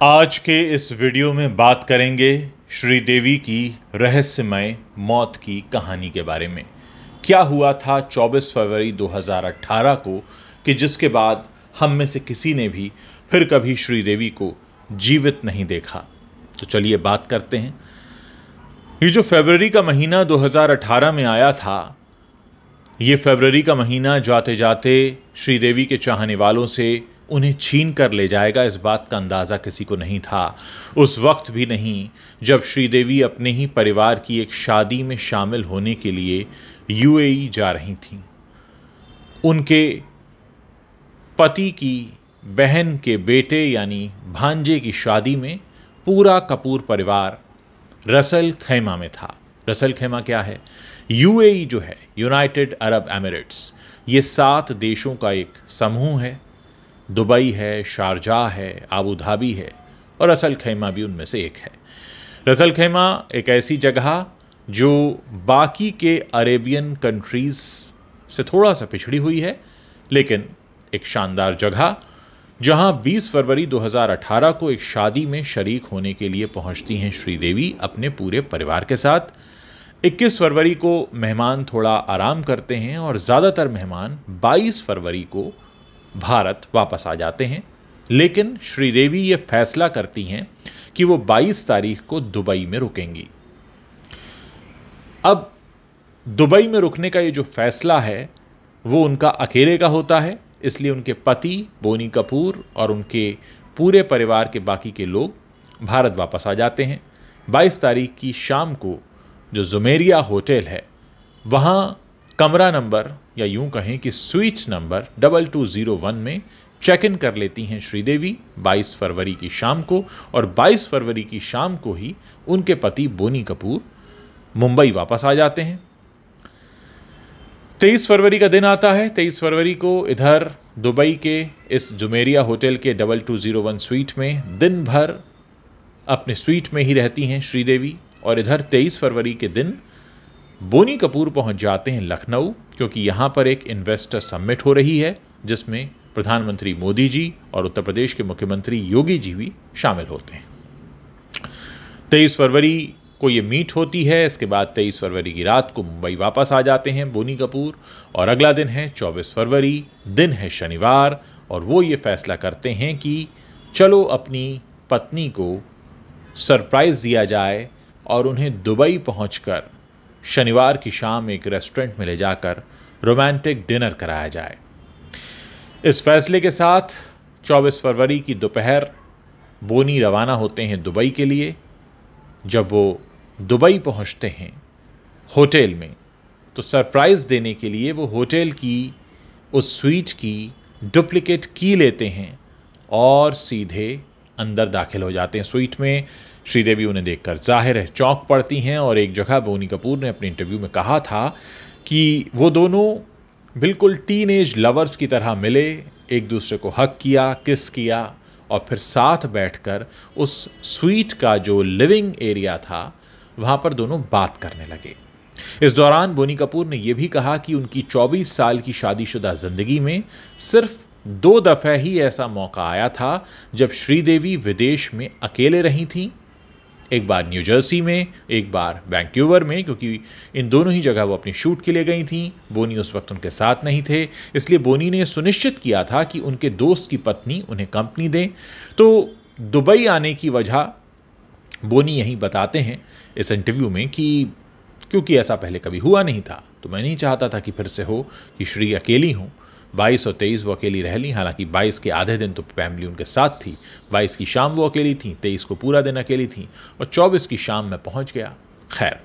आज के इस वीडियो में बात करेंगे श्रीदेवी की रहस्यमय मौत की कहानी के बारे में। क्या हुआ था 24 फरवरी 2018 को कि जिसके बाद हम में से किसी ने भी फिर कभी श्रीदेवी को जीवित नहीं देखा। तो चलिए बात करते हैं। ये जो फरवरी का महीना 2018 में आया था, ये फरवरी का महीना जाते जाते श्रीदेवी के चाहने वालों से उन्हें छीन कर ले जाएगा, इस बात का अंदाज़ा किसी को नहीं था। उस वक्त भी नहीं जब श्रीदेवी अपने ही परिवार की एक शादी में शामिल होने के लिए यूएई जा रही थीं। उनके पति की बहन के बेटे यानी भांजे की शादी में पूरा कपूर परिवार रसल खैमा में था। रसल खैमा क्या है? यूएई जो है, यूनाइटेड अरब एमिरेट्स, ये 7 देशों का एक समूह है। दुबई है, शारजाह है, आबू धाबी है और रसल खैमा भी उनमें से एक है। रसल खैमा एक ऐसी जगह जो बाकी के अरेबियन कंट्रीज़ से थोड़ा सा पिछड़ी हुई है, लेकिन एक शानदार जगह जहां 20 फरवरी 2018 को एक शादी में शरीक होने के लिए पहुंचती हैं श्रीदेवी अपने पूरे परिवार के साथ। 21 फरवरी को मेहमान थोड़ा आराम करते हैं और ज़्यादातर मेहमान 22 फरवरी को भारत वापस आ जाते हैं। लेकिन श्रीदेवी ये फैसला करती हैं कि वो 22 तारीख को दुबई में रुकेंगी। अब दुबई में रुकने का ये जो फैसला है वो उनका अकेले का होता है, इसलिए उनके पति बोनी कपूर और उनके पूरे परिवार के बाकी के लोग भारत वापस आ जाते हैं। 22 तारीख की शाम को जो जुमेरिया होटल है, वहाँ कमरा नंबर या यूं कहें कि स्वीट नंबर 2201 में चेक इन कर लेती हैं श्रीदेवी 22 फरवरी की शाम को, और 22 फरवरी की शाम को ही उनके पति बोनी कपूर मुंबई वापस आ जाते हैं। 23 फरवरी का दिन आता है। 23 फरवरी को इधर दुबई के इस जुमेरिया होटल के 2201 स्वीट में दिन भर अपने स्वीट में ही रहती हैं श्रीदेवी, और इधर 23 फरवरी के दिन बोनी कपूर पहुंच जाते हैं लखनऊ, क्योंकि यहाँ पर एक इन्वेस्टर समिट हो रही है जिसमें प्रधानमंत्री मोदी जी और उत्तर प्रदेश के मुख्यमंत्री योगी जी भी शामिल होते हैं। 23 फरवरी को ये मीट होती है। इसके बाद 23 फरवरी की रात को मुंबई वापस आ जाते हैं बोनी कपूर, और अगला दिन है 24 फरवरी, दिन है शनिवार, और वो ये फैसला करते हैं कि चलो अपनी पत्नी को सरप्राइज़ दिया जाए और उन्हें दुबई पहुंचकर शनिवार की शाम एक रेस्टोरेंट में ले जाकर रोमांटिक डिनर कराया जाए। इस फैसले के साथ 24 फरवरी की दोपहर बोनी रवाना होते हैं दुबई के लिए। जब वो दुबई पहुंचते हैं होटल में, तो सरप्राइज़ देने के लिए वो होटल की उस स्वीट की डुप्लीकेट की लेते हैं और सीधे अंदर दाखिल हो जाते हैं स्वीट में। श्रीदेवी उन्हें देखकर जाहिर है चौंक पड़ती हैं, और एक जगह बोनी कपूर ने अपने इंटरव्यू में कहा था कि वो दोनों बिल्कुल टीनेज लवर्स की तरह मिले, एक दूसरे को हग किया, किस किया, और फिर साथ बैठकर उस स्वीट का जो लिविंग एरिया था वहाँ पर दोनों बात करने लगे। इस दौरान बोनी कपूर ने यह भी कहा कि उनकी 24 साल की शादीशुदा ज़िंदगी में सिर्फ 2 दफ़े ही ऐसा मौका आया था जब श्रीदेवी विदेश में अकेले रही थीं। एक बार न्यू जर्सी में, एक बार वैंकूवर में, क्योंकि इन दोनों ही जगह वो अपनी शूट के लिए गई थीं। बोनी उस वक्त उनके साथ नहीं थे, इसलिए बोनी ने सुनिश्चित किया था कि उनके दोस्त की पत्नी उन्हें कंपनी दें। तो दुबई आने की वजह बोनी यही बताते हैं इस इंटरव्यू में कि क्योंकि ऐसा पहले कभी हुआ नहीं था, तो मैं नहीं चाहता था कि फिर से हो कि श्री अकेली हों। 22 और 23 वो अकेली रह ली, हालांकि 22 के आधे दिन तो फैमिली उनके साथ थी। 22 की शाम वो अकेली थी, 23 को पूरा दिन अकेली थी, और 24 की शाम में पहुंच गया। खैर,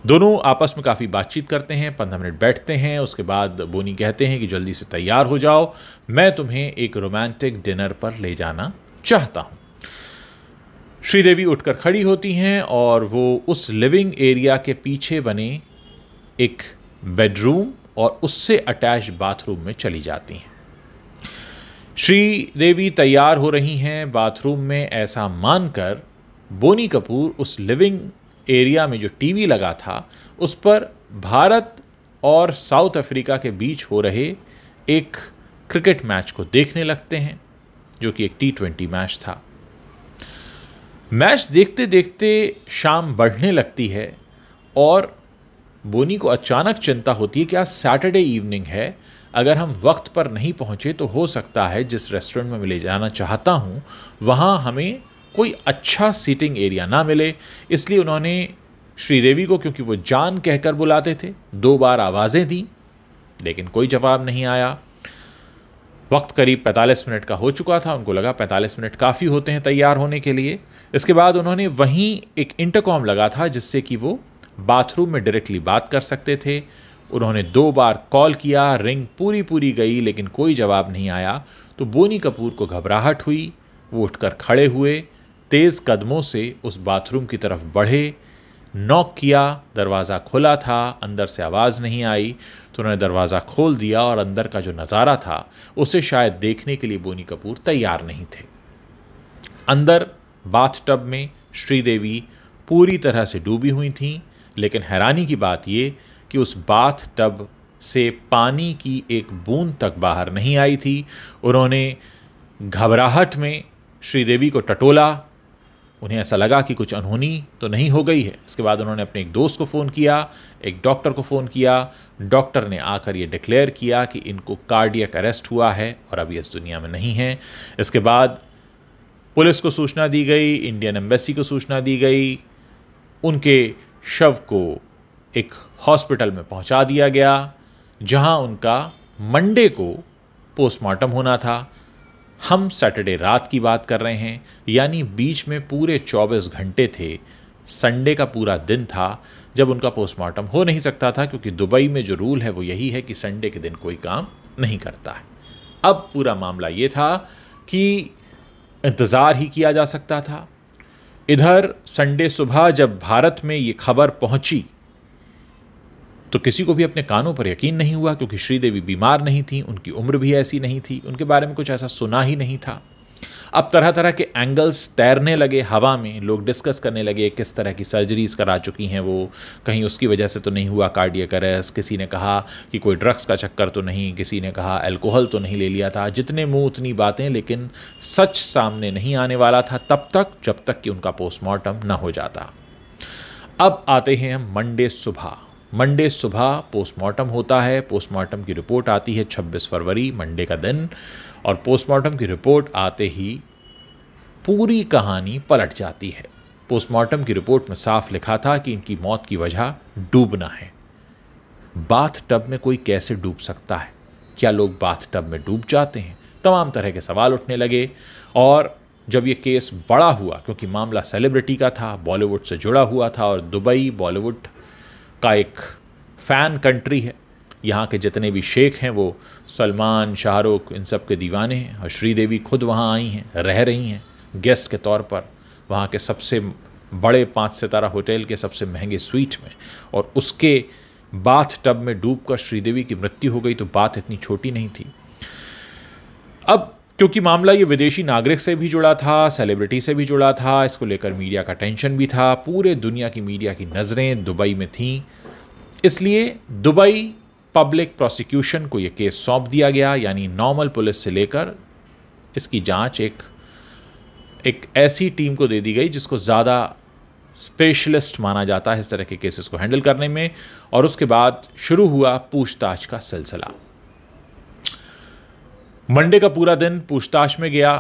दोनों आपस में काफ़ी बातचीत करते हैं, 15 मिनट बैठते हैं। उसके बाद बोनी कहते हैं कि जल्दी से तैयार हो जाओ, मैं तुम्हें एक रोमांटिक डिनर पर ले जाना चाहता हूँ। श्रीदेवी उठकर खड़ी होती हैं और वो उस लिविंग एरिया के पीछे बने एक बेडरूम और उससे अटैच बाथरूम में चली जाती हैं। श्रीदेवी तैयार हो रही हैं बाथरूम में, ऐसा मानकर बोनी कपूर उस लिविंग एरिया में जो टीवी लगा था उस पर भारत और साउथ अफ्रीका के बीच हो रहे एक क्रिकेट मैच को देखने लगते हैं, जो कि एक T20 मैच था। मैच देखते देखते शाम बढ़ने लगती है और बोनी को अचानक चिंता होती है कि आज सैटरडे इवनिंग है, अगर हम वक्त पर नहीं पहुंचे तो हो सकता है जिस रेस्टोरेंट में मैं ले जाना चाहता हूं वहां हमें कोई अच्छा सीटिंग एरिया ना मिले। इसलिए उन्होंने श्रीदेवी को, क्योंकि वो जान कहकर बुलाते थे, 2 बार आवाज़ें दी लेकिन कोई जवाब नहीं आया। वक्त करीब 45 मिनट का हो चुका था, उनको लगा 45 मिनट काफ़ी होते हैं तैयार होने के लिए। इसके बाद उन्होंने वहीं एक इंटरकॉम लगा था जिससे कि वो बाथरूम में डायरेक्टली बात कर सकते थे। उन्होंने 2 बार कॉल किया, रिंग पूरी गई लेकिन कोई जवाब नहीं आया। तो बोनी कपूर को घबराहट हुई, वो उठकर खड़े हुए, तेज़ कदमों से उस बाथरूम की तरफ बढ़े, नॉक किया, दरवाज़ा खुला था, अंदर से आवाज़ नहीं आई। तो उन्होंने दरवाज़ा खोल दिया और अंदर का जो नज़ारा था उसे शायद देखने के लिए बोनी कपूर तैयार नहीं थे। अंदर बाथटब में श्रीदेवी पूरी तरह से डूबी हुई थीं, लेकिन हैरानी की बात ये कि उस बाथटब से पानी की एक बूंद तक बाहर नहीं आई थी। उन्होंने घबराहट में श्रीदेवी को टटोला, उन्हें ऐसा लगा कि कुछ अनहोनी तो नहीं हो गई है। इसके बाद उन्होंने अपने एक दोस्त को फ़ोन किया, एक डॉक्टर को फ़ोन किया। डॉक्टर ने आकर ये डिक्लेयर किया कि इनको कार्डियक अरेस्ट हुआ है और अभी इस दुनिया में नहीं है। इसके बाद पुलिस को सूचना दी गई, इंडियन एम्बेसी को सूचना दी गई, उनके शव को एक हॉस्पिटल में पहुंचा दिया गया जहां उनका मंडे को पोस्टमार्टम होना था। हम सैटरडे रात की बात कर रहे हैं, यानी बीच में पूरे 24 घंटे थे। संडे का पूरा दिन था जब उनका पोस्टमार्टम हो नहीं सकता था, क्योंकि दुबई में जो रूल है वो यही है कि संडे के दिन कोई काम नहीं करता है। अब पूरा मामला ये था कि इंतज़ार ही किया जा सकता था। इधर संडे सुबह जब भारत में ये खबर पहुंची तो किसी को भी अपने कानों पर यकीन नहीं हुआ, क्योंकि श्रीदेवी बीमार नहीं थी, उनकी उम्र भी ऐसी नहीं थी, उनके बारे में कुछ ऐसा सुना ही नहीं था। अब तरह तरह के एंगल्स तैरने लगे हवा में, लोग डिस्कस करने लगे किस तरह की सर्जरीज करा चुकी हैं वो, कहीं उसकी वजह से तो नहीं हुआ कार्डियक अरेस्ट। किसी ने कहा कि कोई ड्रग्स का चक्कर तो नहीं, किसी ने कहा अल्कोहल तो नहीं ले लिया था। जितने मुंह उतनी बातें, लेकिन सच सामने नहीं आने वाला था तब तक जब तक कि उनका पोस्टमार्टम न हो जाता। अब आते हैं हम मंडे सुबह पोस्टमार्टम होता है। पोस्टमार्टम की रिपोर्ट आती है 26 फरवरी, मंडे का दिन, और पोस्टमार्टम की रिपोर्ट आते ही पूरी कहानी पलट जाती है। पोस्टमार्टम की रिपोर्ट में साफ लिखा था कि इनकी मौत की वजह डूबना है। बाथटब में कोई कैसे डूब सकता है? क्या लोग बाथटब में डूब जाते हैं? तमाम तरह के सवाल उठने लगे। और जब ये केस बड़ा हुआ, क्योंकि मामला सेलिब्रिटी का था, बॉलीवुड से जुड़ा हुआ था, और दुबई बॉलीवुड का एक फ़ैन कंट्री है। यहाँ के जितने भी शेख हैं वो सलमान, शाहरुख, इन सब के दीवाने हैं। और श्रीदेवी खुद वहाँ आई हैं, रह रही हैं गेस्ट के तौर पर वहाँ के सबसे बड़े 5 सितारा होटल के सबसे महंगे स्वीट में, और उसके बाथ टब में डूबकर श्रीदेवी की मृत्यु हो गई। तो बात इतनी छोटी नहीं थी। अब क्योंकि मामला ये विदेशी नागरिक से भी जुड़ा था, सेलिब्रिटी से भी जुड़ा था, इसको लेकर मीडिया का टेंशन भी था, पूरे दुनिया की मीडिया की नज़रें दुबई में थीं, इसलिए दुबई पब्लिक प्रोसिक्यूशन को ये केस सौंप दिया गया। यानी नॉर्मल पुलिस से लेकर इसकी जांच एक ऐसी टीम को दे दी गई जिसको ज़्यादा स्पेशलिस्ट माना जाता है इस तरह के केसेस को हैंडल करने में। और उसके बाद शुरू हुआ पूछताछ का सिलसिला। मंडे का पूरा दिन पूछताछ में गया।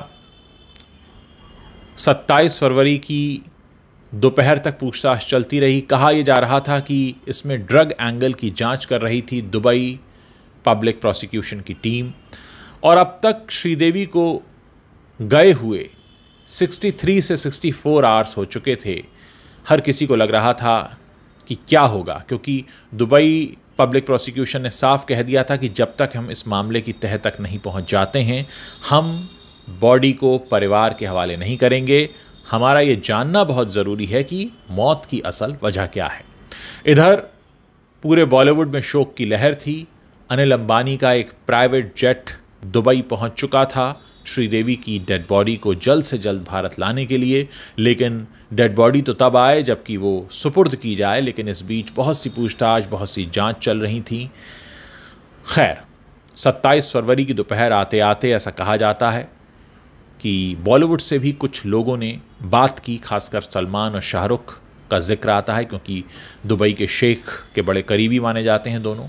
27 फरवरी की दोपहर तक पूछताछ चलती रही। कहा यह जा रहा था कि इसमें ड्रग एंगल की जांच कर रही थी दुबई पब्लिक प्रोसिक्यूशन की टीम। और अब तक श्रीदेवी को गए हुए 63 से 64 आवर्स हो चुके थे। हर किसी को लग रहा था कि क्या होगा, क्योंकि दुबई पब्लिक प्रोसिक्यूशन ने साफ कह दिया था कि जब तक हम इस मामले की तह तक नहीं पहुंच जाते हैं, हम बॉडी को परिवार के हवाले नहीं करेंगे। हमारा ये जानना बहुत ज़रूरी है कि मौत की असल वजह क्या है। इधर पूरे बॉलीवुड में शोक की लहर थी। अनिल अंबानी का एक प्राइवेट जेट दुबई पहुंच चुका था श्रीदेवी की डेड बॉडी को जल्द से जल्द भारत लाने के लिए। लेकिन डेड बॉडी तो तब आए जबकि वो सुपुर्द की जाए, लेकिन इस बीच बहुत सी पूछताछ, बहुत सी जांच चल रही थी। खैर 27 फरवरी की दोपहर आते आते ऐसा कहा जाता है कि बॉलीवुड से भी कुछ लोगों ने बात की, खासकर सलमान और शाहरुख का जिक्र आता है क्योंकि दुबई के शेख के बड़े करीबी माने जाते हैं दोनों।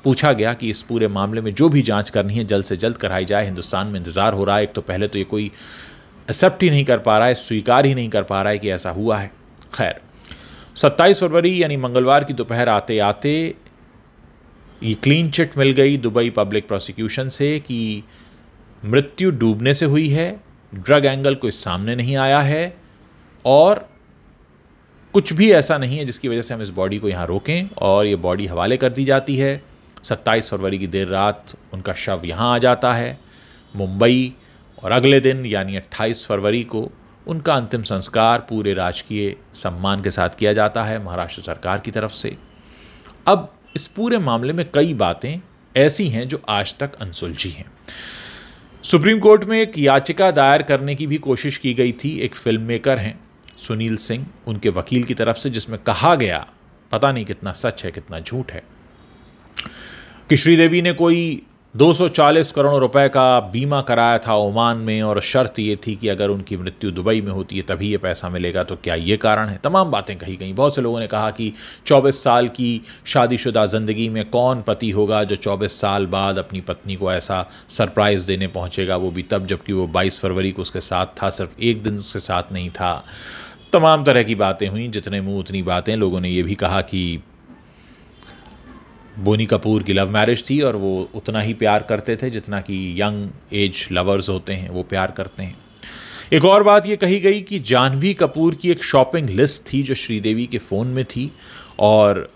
पूछा गया कि इस पूरे मामले में जो भी जांच करनी है जल्द से जल्द कराई जाए, हिंदुस्तान में इंतज़ार हो रहा है। एक तो पहले तो ये कोई एक्सेप्ट ही नहीं कर पा रहा है, स्वीकार ही नहीं कर पा रहा है कि ऐसा हुआ है। खैर, 27 फरवरी यानी मंगलवार की दोपहर आते आते ये क्लीन चिट मिल गई दुबई पब्लिक प्रोसिक्यूशन से कि मृत्यु डूबने से हुई है, ड्रग एंगल कोई सामने नहीं आया है और कुछ भी ऐसा नहीं है जिसकी वजह से हम इस बॉडी को यहाँ रोकें और ये बॉडी हवाले कर दी जाती है। 27 फरवरी की देर रात उनका शव यहाँ आ जाता है मुंबई और अगले दिन यानी 28 फरवरी को उनका अंतिम संस्कार पूरे राजकीय सम्मान के साथ किया जाता है महाराष्ट्र सरकार की तरफ से। अब इस पूरे मामले में कई बातें ऐसी हैं जो आज तक अनसुलझी हैं। सुप्रीम कोर्ट में एक याचिका दायर करने की भी कोशिश की गई थी, एक फिल्म मेकर हैं सुनील सिंह, उनके वकील की तरफ से, जिसमें कहा गया, पता नहीं कितना सच है कितना झूठ है, कि श्रीदेवी ने कोई 240 करोड़ रुपए का बीमा कराया था ओमान में और शर्त ये थी कि अगर उनकी मृत्यु दुबई में होती है तभी ये पैसा मिलेगा। तो क्या ये कारण है? तमाम बातें कही गई। बहुत से लोगों ने कहा कि 24 साल की शादीशुदा ज़िंदगी में कौन पति होगा जो 24 साल बाद अपनी पत्नी को ऐसा सरप्राइज़ देने पहुंचेगा, वो भी तब जबकि वो 22 फरवरी को उसके साथ था, सिर्फ एक दिन उसके साथ नहीं था। तमाम तरह की बातें हुई, जितने मुँह उतनी बातें। लोगों ने ये भी कहा कि बोनी कपूर की लव मैरिज थी और वो उतना ही प्यार करते थे जितना कि यंग एज लवर्स होते हैं वो प्यार करते हैं। एक और बात ये कही गई कि जाह्नवी कपूर की एक शॉपिंग लिस्ट थी जो श्रीदेवी के फ़ोन में थी और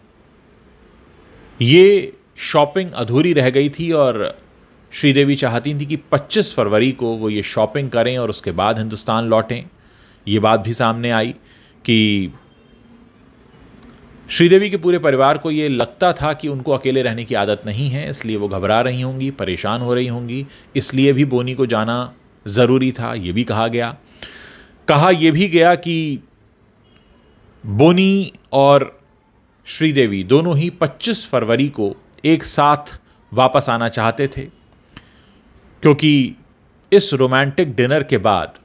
ये शॉपिंग अधूरी रह गई थी और श्रीदेवी चाहती थी कि 25 फरवरी को वो ये शॉपिंग करें और उसके बाद हिंदुस्तान लौटें। ये बात भी सामने आई कि श्रीदेवी के पूरे परिवार को ये लगता था कि उनको अकेले रहने की आदत नहीं है, इसलिए वो घबरा रही होंगी, परेशान हो रही होंगी, इसलिए भी बोनी को जाना ज़रूरी था, ये भी कहा गया। कहा यह भी गया कि बोनी और श्रीदेवी दोनों ही 25 फरवरी को एक साथ वापस आना चाहते थे क्योंकि इस रोमांटिक डिनर के बाद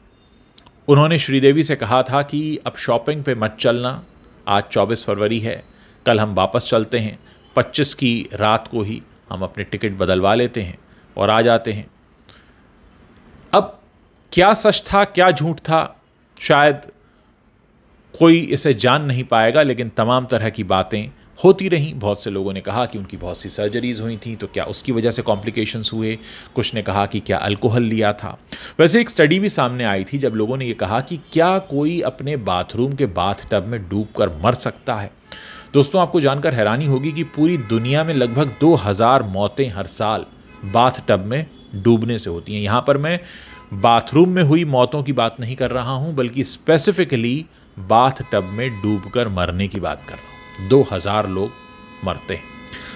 उन्होंने श्रीदेवी से कहा था कि अब शॉपिंग पे मत चलना, आज 24 फरवरी है, कल हम वापस चलते हैं, 25 की रात को ही हम अपने टिकट बदलवा लेते हैं और आ जाते हैं। अब क्या सच था क्या झूठ था शायद कोई इसे जान नहीं पाएगा, लेकिन तमाम तरह की बातें होती रहीं। बहुत से लोगों ने कहा कि उनकी बहुत सी सर्जरीज हुई थी तो क्या उसकी वजह से कॉम्प्लिकेशंस हुए, कुछ ने कहा कि क्या अल्कोहल लिया था। वैसे एक स्टडी भी सामने आई थी जब लोगों ने ये कहा कि क्या कोई अपने बाथरूम के बाथ टब में डूबकर मर सकता है। दोस्तों, आपको जानकर हैरानी होगी कि पूरी दुनिया में लगभग 2000 मौतें हर साल बाथ टब में डूबने से होती हैं। यहाँ पर मैं बाथरूम में हुई मौतों की बात नहीं कर रहा हूँ, बल्कि स्पेसिफिकली बाथ टब में डूबकर मरने की बात कर रहा हूँ। 2000 लोग मरते हैं।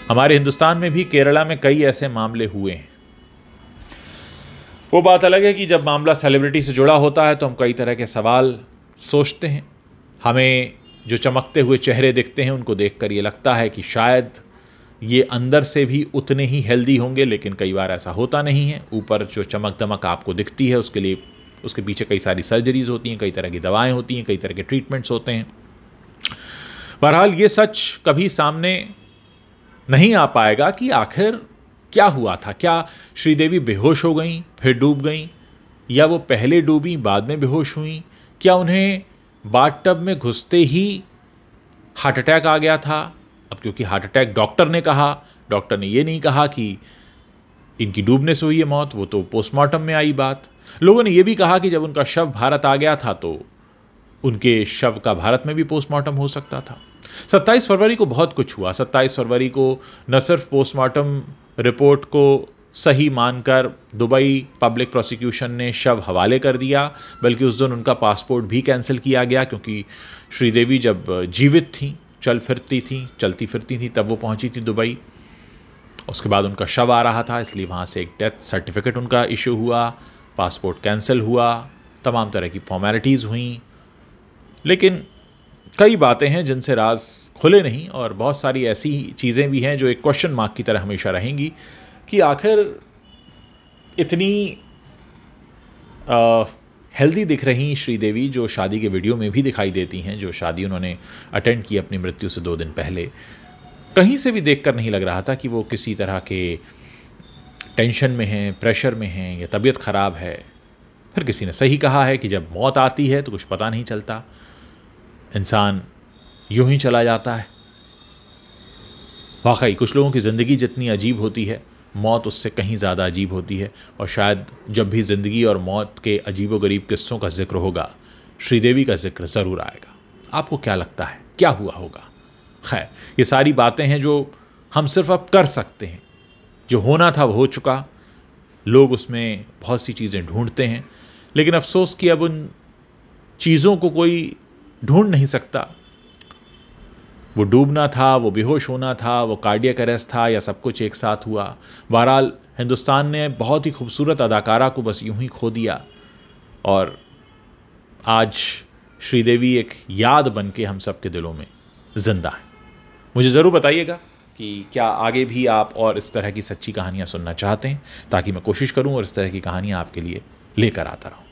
हमारे हिंदुस्तान में भी केरला में कई ऐसे मामले हुए हैं। वो बात अलग है कि जब मामला सेलिब्रिटी से जुड़ा होता है तो हम कई तरह के सवाल सोचते हैं। हमें जो चमकते हुए चेहरे दिखते हैं उनको देखकर ये लगता है कि शायद ये अंदर से भी उतने ही हेल्दी होंगे, लेकिन कई बार ऐसा होता नहीं है। ऊपर जो चमक दमक आपको दिखती है उसके लिए उसके पीछे कई सारी सर्जरीज होती हैं, कई तरह की दवाएं होती हैं, कई तरह के ट्रीटमेंट्स होते हैं। बहरहाल ये सच कभी सामने नहीं आ पाएगा कि आखिर क्या हुआ था। क्या श्रीदेवी बेहोश हो गईं फिर डूब गईं, या वो पहले डूबी बाद में बेहोश हुईं? क्या उन्हें बाथटब में घुसते ही हार्ट अटैक आ गया था? अब क्योंकि हार्ट अटैक डॉक्टर ने कहा, डॉक्टर ने ये नहीं कहा कि इनकी डूबने से हुई है मौत, वो तो पोस्टमार्टम में आई बात। लोगों ने यह भी कहा कि जब उनका शव भारत आ गया था तो उनके शव का भारत में भी पोस्टमार्टम हो सकता था। 27 फरवरी को बहुत कुछ हुआ। 27 फरवरी को न सिर्फ पोस्टमार्टम रिपोर्ट को सही मानकर दुबई पब्लिक प्रोसिक्यूशन ने शव हवाले कर दिया, बल्कि उस दिन उनका पासपोर्ट भी कैंसिल किया गया क्योंकि श्रीदेवी जब जीवित थी, चलती फिरती थी, तब वो पहुंची थी दुबई। उसके बाद उनका शव आ रहा था, इसलिए वहाँ से एक डेथ सर्टिफिकेट उनका इशू हुआ, पासपोर्ट कैंसिल हुआ, तमाम तरह की फॉर्मेलिटीज़ हुई। लेकिन कई बातें हैं जिनसे राज खुले नहीं, और बहुत सारी ऐसी चीज़ें भी हैं जो एक क्वेश्चन मार्क की तरह हमेशा रहेंगी कि आखिर इतनी हेल्दी दिख रही श्रीदेवी, जो शादी के वीडियो में भी दिखाई देती हैं, जो शादी उन्होंने अटेंड की अपनी मृत्यु से 2 दिन पहले। कहीं से भी देखकर नहीं लग रहा था कि वो किसी तरह के टेंशन में हैं, प्रेशर में हैं या तबीयत ख़राब है। फिर किसी ने सही कहा है कि जब मौत आती है तो कुछ पता नहीं चलता, इंसान यूं ही चला जाता है। वाकई कुछ लोगों की ज़िंदगी जितनी अजीब होती है, मौत उससे कहीं ज़्यादा अजीब होती है। और शायद जब भी ज़िंदगी और मौत के अजीबोगरीब किस्सों का जिक्र होगा, श्रीदेवी का जिक्र ज़रूर आएगा। आपको क्या लगता है, क्या हुआ होगा? खैर, ये सारी बातें हैं जो हम सिर्फ अब कर सकते हैं। जो होना था वो हो चुका, लोग उसमें बहुत सी चीज़ें ढूंढते हैं, लेकिन अफसोस कि अब उन चीज़ों को कोई ढूंढ नहीं सकता। वो डूबना था, वो बेहोश होना था, वो कार्डियक अरेस्ट था, या सब कुछ एक साथ हुआ। बहरहाल हिंदुस्तान ने बहुत ही खूबसूरत अदाकारा को बस यूं ही खो दिया, और आज श्रीदेवी एक याद बन के हम सब के दिलों में ज़िंदा है। मुझे ज़रूर बताइएगा कि क्या आगे भी आप और इस तरह की सच्ची कहानियाँ सुनना चाहते हैं, ताकि मैं कोशिश करूँ और इस तरह की कहानियाँ आपके लिए लेकर आता रहूँ।